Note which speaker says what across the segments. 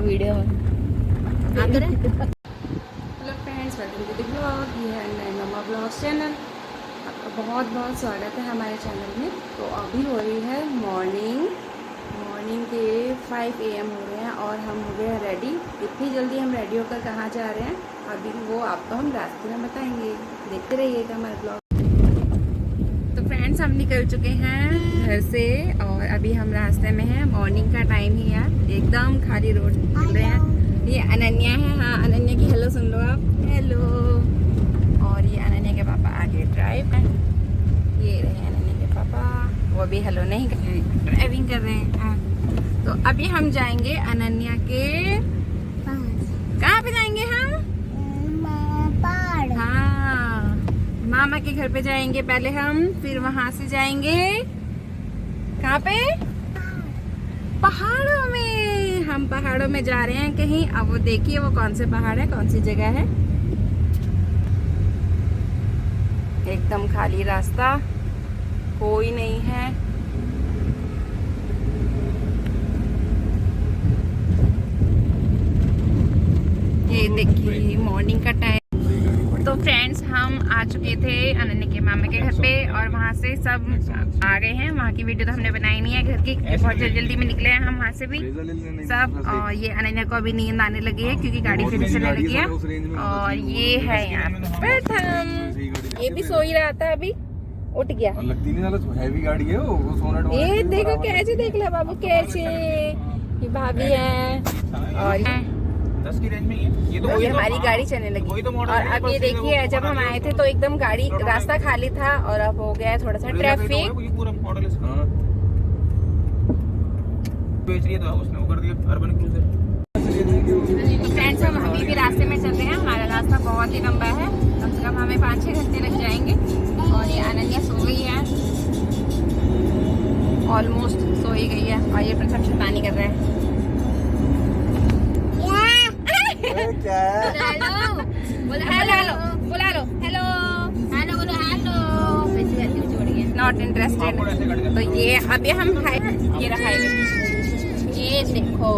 Speaker 1: Video में।
Speaker 2: Hello friends, welcome to the blog. ये है नैनमा ब्लॉग्स चैनल। आपका बहुत बहुत स्वागत है हमारे चैनल में। तो अभी हो रही है मॉर्निंग के 5 AM हो रहे हैं और हम हो गए हैं रेडी। इतनी जल्दी हम रेडी होकर कहाँ जा रहे हैं अभी वो आपको हम रास्ते में बताएंगे। देखते रहिएगा हमारे ब्लॉग। तो फ्रेंड्स, हम निकल चुके हैं घर से और अभी हम रास्ते में हैं। मॉर्निंग का टाइम ही है, एकदम खाली रोड चल रहे हैं। ये अनन्या है। हाँ, अनन्या की हेलो सुन लो आप। हेलो। और ये अनन्या के पापा आगे ड्राइव है। ये रहे अनन्या के पापा, वो भी हेलो नहीं कर रहे, ड्राइविंग कर रहे हैं। तो अभी हम जाएंगे अनन्या के कहाँ पे जाएंगे हम? हाँ, मामा के घर पे जाएंगे पहले हम, फिर वहां से जाएंगे कहाँ पे? पहाड़ों में। हम पहाड़ों में जा रहे हैं कहीं। अब वो देखिए वो कौन से पहाड़ है, कौन सी जगह है। एकदम खाली रास्ता, कोई नहीं है। ये देखिए मॉर्निंग का टाइम। तो फ्रेंड्स, हम आ चुके थे अनन्या के मामा के घर पे और वहाँ से सब आ गए हैं। वहाँ की वीडियो तो हमने बनाई नहीं है घर की, बहुत जल्दी में निकले हैं हम वहाँ से भी सब। और ये अनन्या को अभी नींद आने लगी है क्योंकि गाड़ी फिर चलने लगी है। और ये है यहाँ प्रथम, ये भी सो ही रहा था, अभी उठ गया।
Speaker 3: हैवी गाड़ी है वो, सोना।
Speaker 2: ये देखो कैसे, देख लो बाबू कैसे। ये भाभी है और
Speaker 3: 10 की रेंज में ही है।
Speaker 2: ये हमारी गाड़ी चलने लगी। और अब ये देखिए, जब हम आए थे तो एकदम गाड़ी रास्ता खाली था और अब हो गया है थोड़ा सा ट्रैफिक। फ्रेंड्स, हम अभी भी रास्ते में चल रहे हैं। हमारा रास्ता बहुत ही लंबा है, कम से कम हमें 5-6 घंटे लग जाएंगे। और ये अनन्या सो गई है, ऑलमोस्ट सो ही गई है। और ये प्रथम शैतानी कर रहा है।
Speaker 3: क्या है?
Speaker 2: Not interested. तो ये अभी हम ये रहा हाईवे, ये देखो।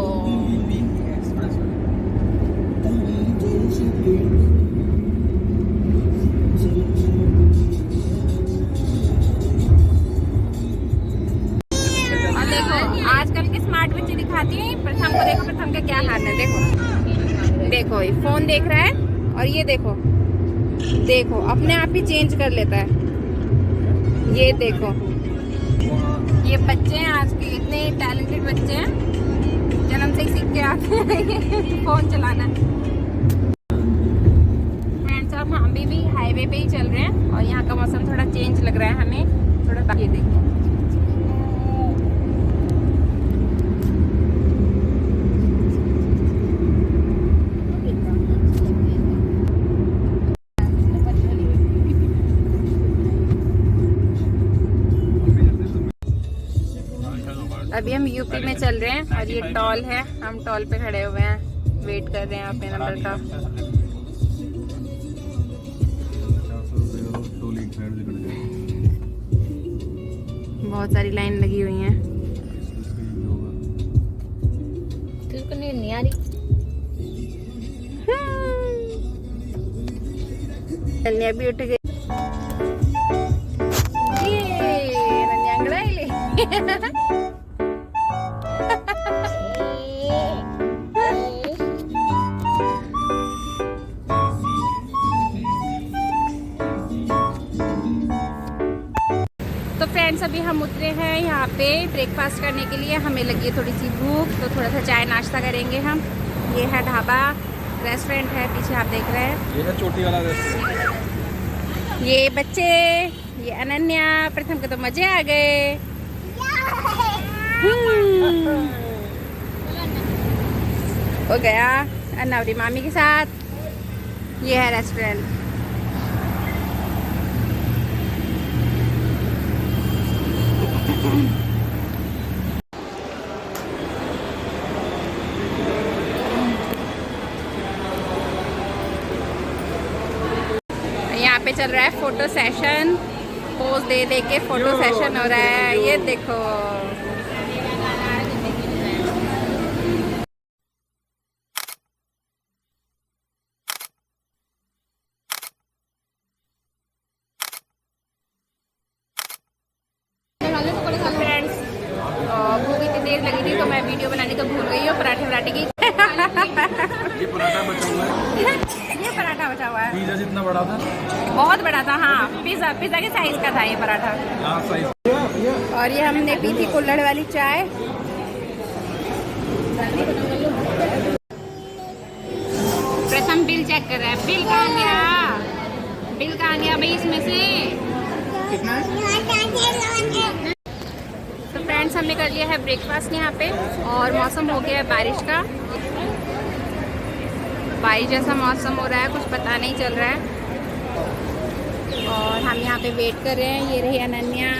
Speaker 2: और देखो आजकल के स्मार्ट बच्चे दिखाती हैं प्रथम को। देखो प्रथम का क्या हाल है, देखो ये फोन देख रहा है और ये देखो अपने आप ही चेंज कर लेता है। ये देखो, ये बच्चे हैं आज के, इतने टैलेंटेड बच्चे हैं, जन्म से ही सीख के आते हैं फोन चलाना। फ्रेंड्स, अब हम भी हाईवे पे ही चल रहे हैं और यहाँ का मौसम थोड़ा चेंज लग रहा है हमें थोड़ा। ये देखिए अभी हम यूपी में चल रहे हैं और ये टॉल है। हम टॉल पे खड़े हुए हैं, वेट कर रहे हैं अपने नंबर का। बहुत सारी लाइन लगी हुई है। नहीं आ रही। अनन्या भी उठ गई। तो फ्रेंड्स, अभी हम उतरे हैं यहाँ पे ब्रेकफास्ट करने के लिए। हमें लगी है थोड़ी सी भूख, तो थोड़ा सा चाय नाश्ता करेंगे हम। ये है ढाबा, रेस्टोरेंट है पीछे आप देख रहे हैं।
Speaker 3: ये है चोटी वाला रेस्टोरेंट।
Speaker 2: ये बच्चे, ये अनन्या, प्रथम के तो मजे आ गए। हो गया अन्नावरी मामी के साथ। ये है रेस्टोरेंट। यहाँ पे चल रहा है फोटो सेशन। पोज दे दे के फोटो सेशन हो रहा है। ये देखो वीडियो बनाने तो भूल गई हो पराठे वराठे की।
Speaker 3: ये पराठा बचा हुआ है,
Speaker 2: ये पराठा बचा हुआ है,
Speaker 3: पिज्जा जितना बड़ा था।
Speaker 2: बहुत बड़ा था। हाँ, पिज्जा के साइज का था ये पराठा।
Speaker 3: हाँ सही।
Speaker 2: और ये हमने पी थी कुल्हड़ वाली चाय। प्रथम बिल चेक कर रहा है। बिल कहाँ गया? बिल कहाँ गया भाई इसमें से?
Speaker 3: कितना है?
Speaker 2: तो फ्रेंड्स हमने कर लिया है ब्रेकफास्ट यहाँ पे और मौसम हो गया है बारिश का। बारिश जैसा मौसम हो रहा है, कुछ पता नहीं चल रहा है। और हम यहाँ पे वेट कर रहे हैं। ये रही अनन्या,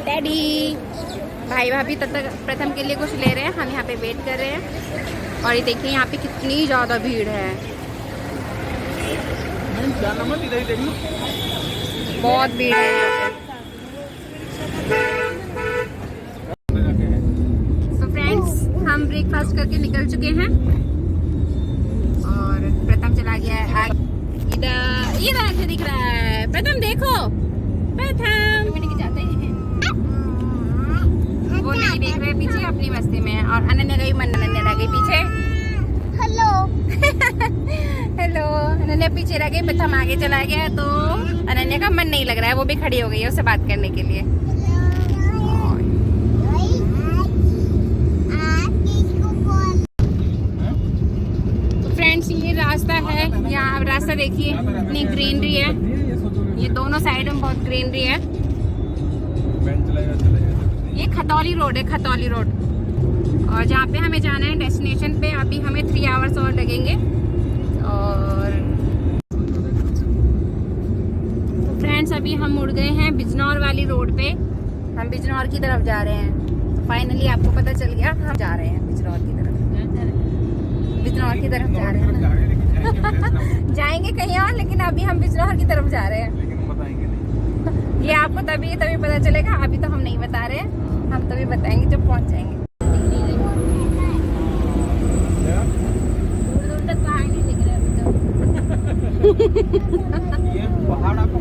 Speaker 2: डैडी, भाई भाभी तब तक प्रथम के लिए कुछ ले रहे हैं। हम यहाँ पे वेट कर रहे हैं। और ये देखिए यहाँ पे कितनी ज़्यादा भीड़ है, बहुत भीड़ है यहाँ पे। तो फ्रेंड्स हम ब्रेकफास्ट करके निकल चुके हैं और प्रथम चला गया है इधर से दिख रहा है। प्रथम देखो, प्रथम जाते हैं, वो नहीं देख रहे पीछे, अपनी मस्ती में है। और अनन्या का भी मन, अनन्या रह गई पीछे। हेलो हेलो, अनन्या पीछे रह गई, प्रथम आगे चला गया। तो अनन्या का मन नहीं लग रहा है, वो भी खड़ी हो गई है उससे बात करने के लिए। फ्रेंड्स ये रास्ता है, यहाँ आप रास्ता देखिए, इतनी ग्रीनरी है। ये दोनों साइड में बहुत ग्रीनरी है। ये खतौली रोड है, खतौली रोड। और जहाँ पे हमें जाना है डेस्टिनेशन पे, अभी हमें 3 आवर्स और लगेंगे। और फ्रेंड्स अभी हम मुड़ गए हैं बिजनौर वाली रोड पे। हम बिजनौर की तरफ जा रहे हैं। तो फाइनली आपको पता चल गया हम जा रहे हैं बिजनौर की तरफ। बिजनौर की तरफ जा रहे हैं। जाएंगे कहीं और, लेकिन अभी हम बिजनौर की तरफ जा रहे हैं।
Speaker 3: लेकिन बताएंगे नहीं।
Speaker 2: ये आपको तभी पता चलेगा, अभी तो हम नहीं बता रहे हैं। हम तभी बताएंगे जब पहुंच जाएंगे। दूर दूर तक पहाड़ नहीं दिख रहे अभी तो।
Speaker 3: ये पहाड़ आपको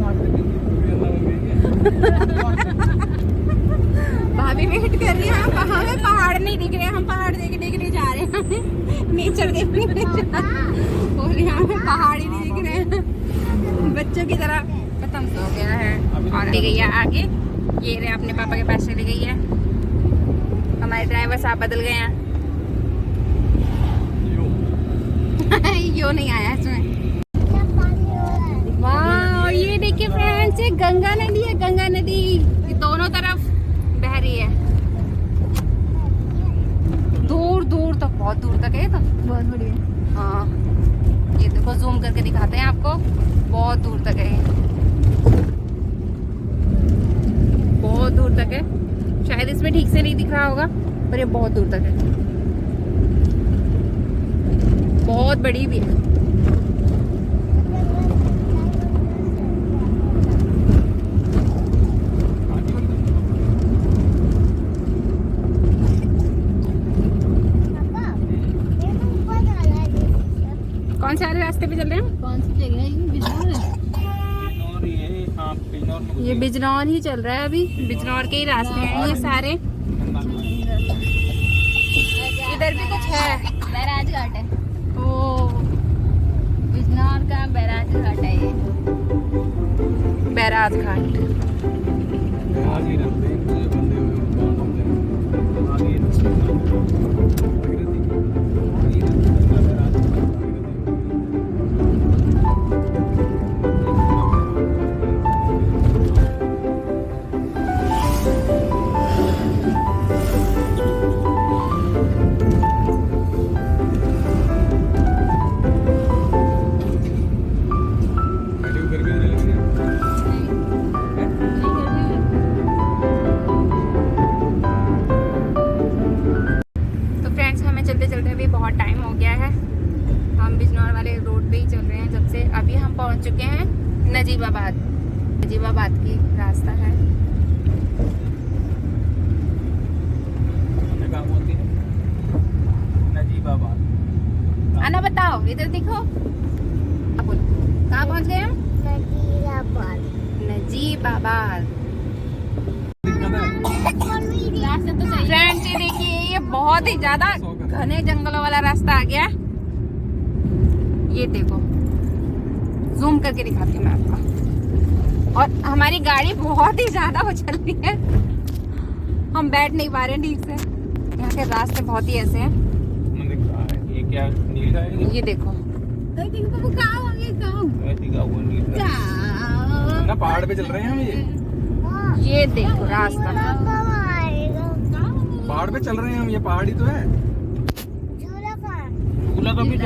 Speaker 2: भाभी वेट कर रही है। हमें पहाड़ नहीं दिख रहे, हम पहाड़ देखने के लिए जा रहे हैं। नेचर देखने के लिए बोल रही हमें पहाड़ ही नहीं दिख रहे हैं। बच्चों की तरह खत्म हो गया है। और ले गई है आगे, ये रहे अपने पापा के पास चली गई है। हमारे ड्राइवर साहब बदल गए हैं। यो नहीं आया इसमें। वाह, ये देखिए फ्रेंड्स, ये गंगा नदी है, गंगा नदी। ये दोनों तरफ बह रही है, दूर दूर तक, बहुत दूर तक है। तो बहुत बढ़िया। हाँ, ये देखो जूम करके दिखाते हैं आपको, बहुत दूर तक है, बहुत दूर तक है। शायद इसमें ठीक से नहीं दिख रहा होगा, पर ये बहुत दूर तक है, बहुत बड़ी भी है। कौन से वाले रास्ते पे चल रहे हैं? कौन सी जगह है ये? बिजनौर है। ये बिजनौर ही चल रहा है अभी। बिजनौर के ही रास्ते हैं ये सारे। इधर भी कुछ है, बैराज घाट है। ओ, बिजनौर का बैराज घाट है ये, बैराज घाट। चलते चलते अभी बहुत टाइम हो गया है। हम बिजनौर वाले रोड पे ही चल रहे हैं जब से। अभी हम पहुंच चुके हैं नजीबाबाद। नजीबाबाद की रास्ता है। नजीबाबाद। आना बताओ, इधर देखो, कहाँ पहुंच गए हम? नजीबाबाद। नजीबाबाद। रास्ता तो सही। फ्रेंड्स ये देखिए, ये बहुत ही ज्यादा घने जंगलों वाला रास्ता आ गया। ये देखो, जूम करके दिखाती हूँ मैं आपको। और हमारी गाड़ी बहुत ही ज्यादा वो चल रही है, हम बैठ नहीं पा रहे हैं ठीक से। यहाँ के रास्ते बहुत ही ऐसे हैं।
Speaker 3: ये क्या नील का है?
Speaker 2: ये देखो
Speaker 3: ना पहाड़ पे चल रहे हैं हम।
Speaker 2: ये देखो रास्ता,
Speaker 3: पहाड़ पे चल रहे हैं हम। ये पहाड़ ही तो है। झूला तो भी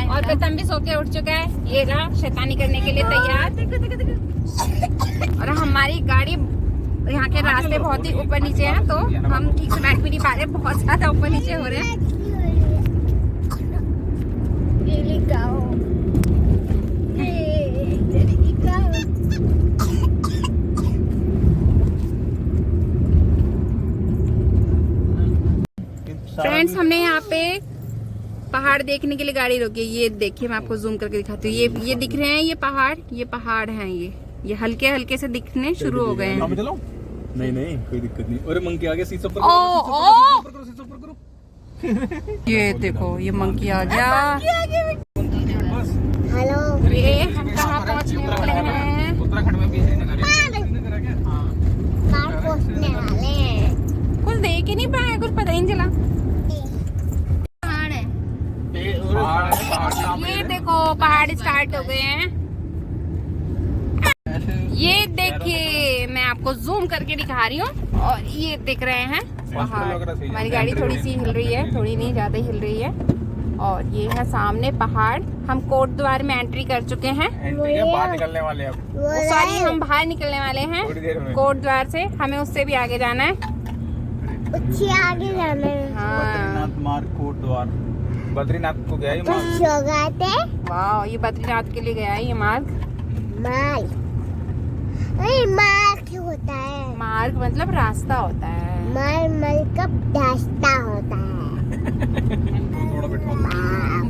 Speaker 2: और प्रथम भी सो के उठ चुका है, ये रहा शैतानी करने के लिए तैयार। और हमारी गाड़ी, यहाँ के रास्ते बहुत ही ऊपर नीचे हैं, तो हम ठीक से बैठ भी नहीं पा रहे, बहुत ज्यादा ऊपर नीचे हो रहे हैं। फ्रेंड्स, हमने यहाँ पे पहाड़ देखने के लिए गाड़ी रोकी है। ये देखिए, मैं आपको जूम करके दिखाती हूँ। ये दिख रहे हैं, ये पहाड़ हैं। ये हल्के हल्के से दिखने शुरू हो गए हैं।
Speaker 3: नहीं कोई दिक्कत नहीं। अरे मंकी आ गया, सीसो पर करो।
Speaker 2: ये देखो, ये मंकी आ गया।
Speaker 3: हेलो,
Speaker 2: ये हम कहाँ पहुँचने वाले हैं?
Speaker 3: उत्तराखंड में भी
Speaker 2: कुछ देख ही नहीं पाए, कुछ पता ही नहीं चला। ये देखो, पहाड़ स्टार्ट हो गए हैं। ये देखिए, मैं आपको जूम करके दिखा रही हूँ। और ये दिख रहे हैं पहाड़। हमारी गाड़ी थोड़ी सी हिल रही है, थोड़ी नहीं, ज्यादा हिल रही है। और ये है सामने पहाड़। हम कोट द्वार में एंट्री कर चुके हैं।
Speaker 3: बाहर निकलने वाले अब।
Speaker 2: सॉरी, हम बाहर निकलने वाले हैं कोट द्वार से। हमें उससे भी आगे जाना है।
Speaker 1: आगे जाना है।
Speaker 2: हाँ,
Speaker 3: मार्ग कोट द्वार। बद्रीनाथ को गया ये मार्ग।
Speaker 2: वाह, ये बद्रीनाथ के लिए गया है ये मार्ग।
Speaker 1: मार्ग क्यों होता है?
Speaker 2: मार्ग मतलब रास्ता होता है।
Speaker 1: मार्ग का रास्ता होता है।
Speaker 3: थोड़ा बैठो।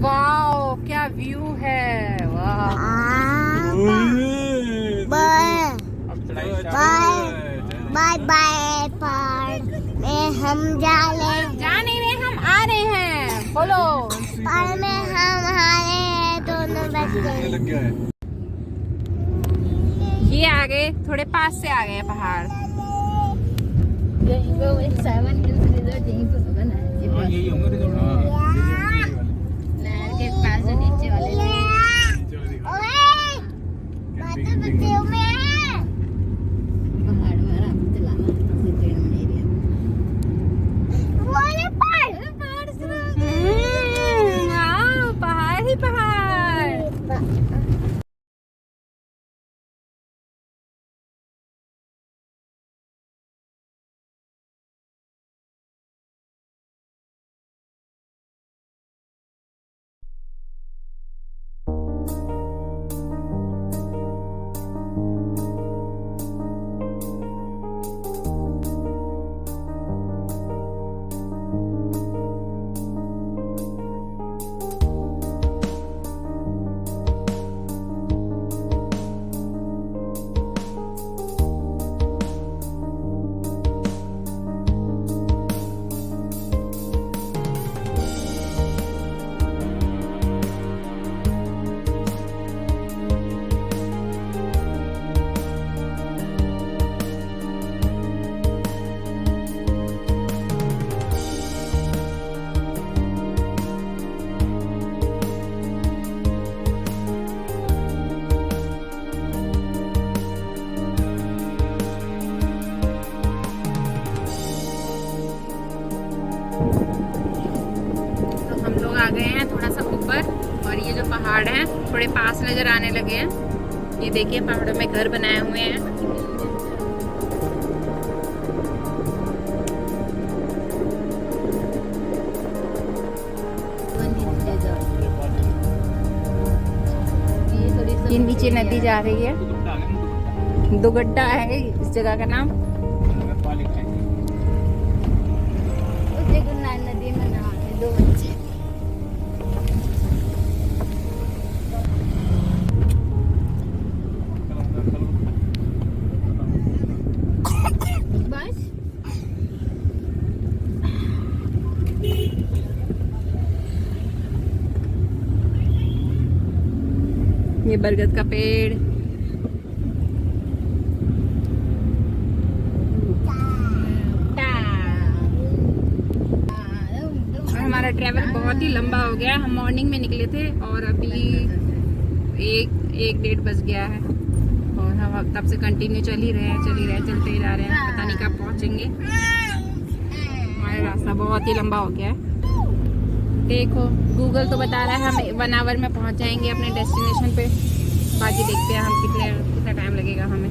Speaker 2: वाह, क्या व्यू है। वाह,
Speaker 1: बाय बाय पार्क में हम जा
Speaker 2: नहीं रहे, हम आ रहे हैं। बोलो।
Speaker 1: पार्क में हम आ रहे हैं, दोनों बच्चे।
Speaker 3: लग गया है।
Speaker 2: ये आ गए, थोड़े पास से आ गए पहाड़।
Speaker 3: यही होंगे रिजॉर्ट।
Speaker 1: नहर के पास जो नीचे वाले
Speaker 2: पहाड़ ही पहाड़। आ गए हैं थोड़ा सा ऊपर, और ये जो पहाड़ हैं थोड़े पास नजर आने लगे हैं। ये देखिए, पहाड़ों में घर बनाए हुए हैं। ये नीचे नदी जा रही है, दुगड्डा है इस जगह का नाम।
Speaker 1: नदी में नहाते 2 बच्चे।
Speaker 2: ये बरगद का पेड़। और हमारा ट्रैवल बहुत ही लंबा हो गया। हम मॉर्निंग में निकले थे और अभी 1-1:30 बज गया है और हम अब तब से कंटिन्यू चल ही रहे हैं, चलते ही जा रहे हैं। पता नहीं कब पहुंचेंगे। हमारा रास्ता बहुत ही लंबा हो गया है। देखो गूगल तो बता रहा है हम 1 आवर में पहुंच जाएंगे अपने डेस्टिनेशन पे। बाकी देखते हैं हम कितना टाइम लगेगा हमें।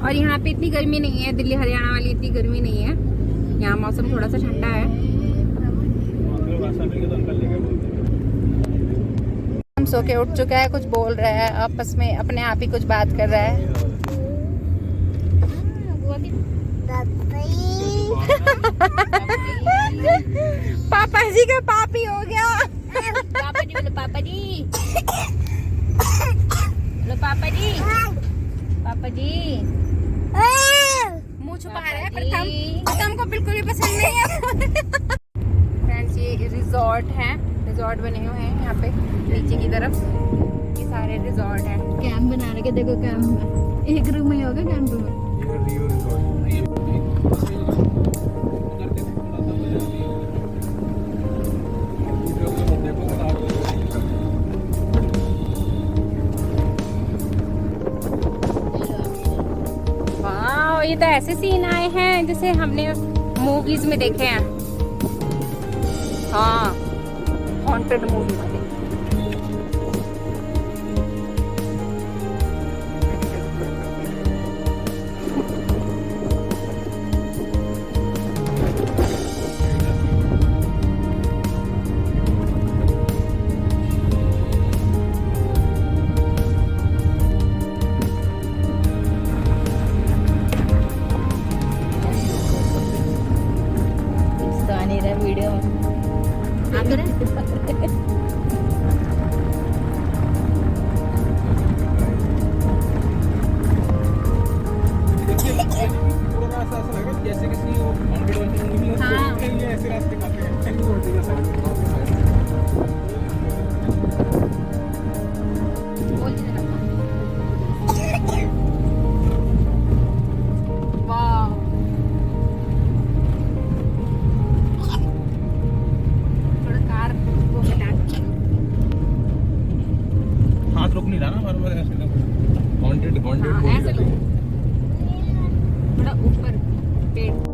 Speaker 2: और यहाँ पे इतनी गर्मी नहीं है, दिल्ली हरियाणा वाली इतनी गर्मी नहीं है। यहाँ मौसम थोड़ा सा ठंडा है। हम सो के उठ चुका है, कुछ बोल रहा है आपस में, अपने आप ही कुछ बात कर रहा है। पापा जी का पापी हो गया। पापा जी बोलो, पापा जी बोलो, पापा जी, पापा जी। मुंह छुपा रहा है प्रथम को बिल्कुल भी पसंद नहीं है। फ्रेंड्स ये रिजॉर्ट है, रिजॉर्ट बने हुए हैं यहाँ पे नीचे की तरफ। ये सारे रिजॉर्ट हैं। कैंप बना रखे, देखो कैंप में एक रूम ही होगा कैंप में। वाह, ये तो ऐसे सीन आए हैं जैसे हमने मूवीज में देखे हैं। हाँ, हॉन्टेड मूवी वाले। वीडियो
Speaker 3: जैसे किसी ऐसे रास्ते काफी हाथ रुक नहीं रहा ना बार-बार ऐसे हॉन्टेड
Speaker 2: ऐसे लो थोड़ा ऊपर पेड़।